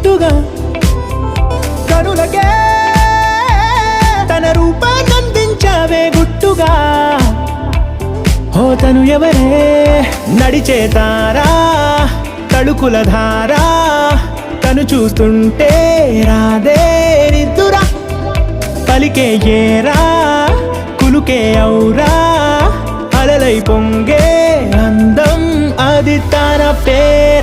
గుట్టుగా కనులకే తన రూపాన్నందించావే గుట్టుగా. ఓ తను ఎవరే నడిచే తారా తళుకుల ధారా తను చూస్తుంటే రాదే నిద్దురా పలికే ఏరా కులుకే ఔరా అలలై పొంగే అందం అది తన పేరు.